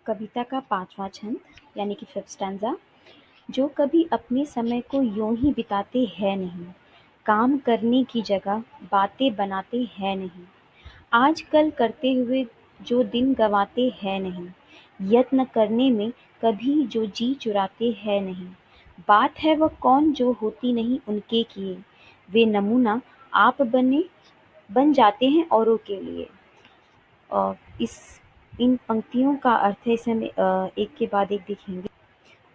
कविता का 5वां छंद यानी कि 5th स्टैन्ज़ा। जो कभी अपने समय को यूं ही बिताते हैं नहीं, काम करने की जगह बातें बनाते हैं नहीं, आजकल करते हुए जो दिन गंवाते हैं नहीं, यत्न करने में कभी जो जी चुराते हैं नहीं, बात है वह कौन जो होती नहीं उनके किए, वे नमूना आप बन जाते हैं औरों के लिए। इस इन पंक्तियों का अर्थ है, इसे हम एक के बाद एक देखेंगे।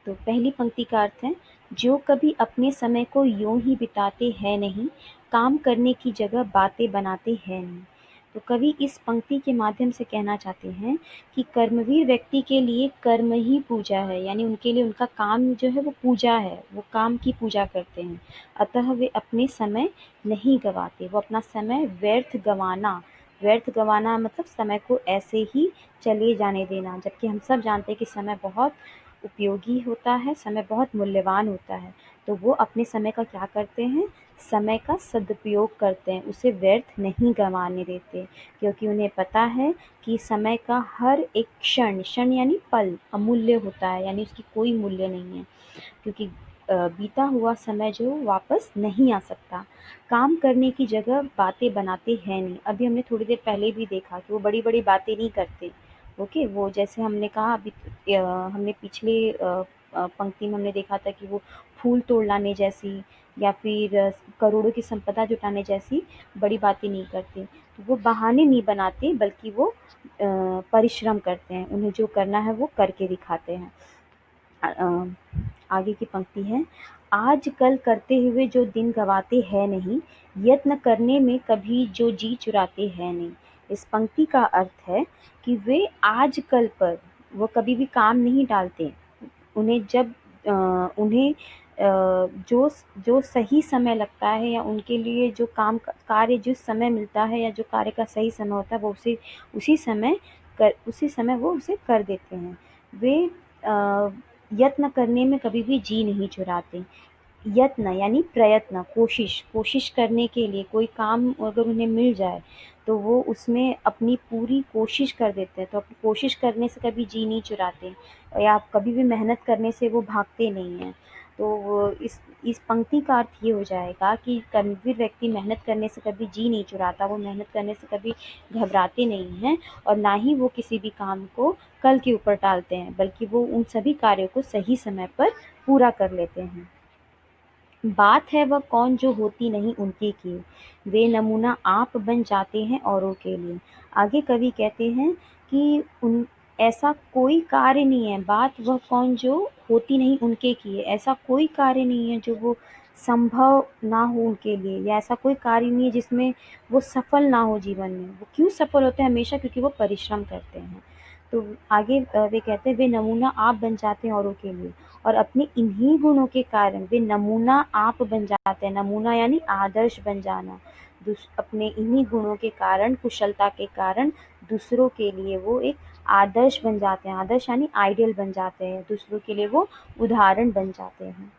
तो पहली पंक्ति का अर्थ है, जो कभी अपने समय को यूं ही बिताते हैं नहीं, काम करने की जगह बातें बनाते हैं नहीं। तो कवि इस पंक्ति के माध्यम से कहना चाहते हैं कि कर्मवीर व्यक्ति के लिए कर्म ही पूजा है, यानी उनके लिए उनका काम जो है वो पूजा है, वो काम की पूजा करते हैं। अतः वे अपने समय नहीं गंवाते, वो अपना समय व्यर्थ गंवाना मतलब समय को ऐसे ही चले जाने देना, जबकि हम सब जानते हैं कि समय बहुत उपयोगी होता है, समय बहुत मूल्यवान होता है। तो वो अपने समय का क्या करते हैं, समय का सदुपयोग करते हैं, उसे व्यर्थ नहीं गंवाने देते, क्योंकि उन्हें पता है कि समय का हर एक क्षण यानी पल अमूल्य होता है, यानी उसकी कोई मूल्य नहीं है, क्योंकि बीता हुआ समय जो वापस नहीं आ सकता। काम करने की जगह बातें बनाते हैं नहीं। अभी हमने थोड़ी देर पहले भी देखा कि वो बड़ी-बड़ी बातें नहीं करते। ओके, वो जैसे हमने कहा अभी हमने पिछले पंक्ति में हमने देखा था कि वो फूल तोड़ लाने जैसी या फिर करोड़ों की संपदा जुटाने जैसी बड़ी बातें नहीं करते। तो वो बहाने नहीं बनाते, बल्कि वो परिश्रम करते हैं। उन्हें जो करना है वो करके दिखाते हैं। आगे की पंक्ति है, आजकल करते हुए जो दिन गंवाते हैं नहीं, यत्न करने में कभी जो जी चुराते हैं नहीं। इस पंक्ति का अर्थ है कि वे आजकल पर वो कभी भी काम नहीं डालते। उन्हें जब उन्हें जो जो सही समय लगता है या उनके लिए जो कार्य जिस समय मिलता है या जो कार्य का सही समय होता है, वो उसी समय वो उसे कर देते हैं। वे यत्न करने में कभी भी जी नहीं चुराते। यत्न यानी प्रयत्न, कोशिश करने के लिए कोई काम अगर उन्हें मिल जाए, तो वो उसमें अपनी पूरी कोशिश कर देते हैं। तो अपनी कोशिश करने से कभी जी नहीं चुराते, या कभी भी मेहनत करने से वो भागते नहीं हैं। तो वो इस पंक्ति का अर्थ ये हो जाएगा कि कर्मवीर व्यक्ति मेहनत करने से कभी जी नहीं चुराता, वो मेहनत करने से कभी घबराते नहीं हैं, और ना ही वो किसी भी काम को कल के ऊपर टालते हैं, बल्कि वो उन सभी कार्यों को सही समय पर पूरा कर लेते हैं। बात है वह कौन जो होती नहीं उनके किए, वे नमूना आप बन जाते हैं औरों के लिए। आगे कवि कहते हैं कि ऐसा कोई कार्य नहीं है, बात वह कौन जो होती नहीं उनके किए, ऐसा कोई कार्य नहीं है जो वो संभव ना हो उनके लिए, या ऐसा कोई कार्य नहीं है जिसमें वो सफल ना हो जीवन में। वो क्यों सफल होते हैं हमेशा, क्योंकि वो परिश्रम करते हैं। तो आगे वे कहते हैं, वे नमूना आप बन जाते हैं औरों के लिए, और अपने इन्हीं गुणों के कारण वे नमूना आप बन जाते हैं। नमूना यानी आदर्श बन जाना। अपने इन्हीं गुणों के कारण, कुशलता के कारण दूसरों के लिए वो एक आदर्श बन जाते हैं। आदर्श यानी आइडियल बन जाते हैं, दूसरों के लिए वो उदाहरण बन जाते हैं।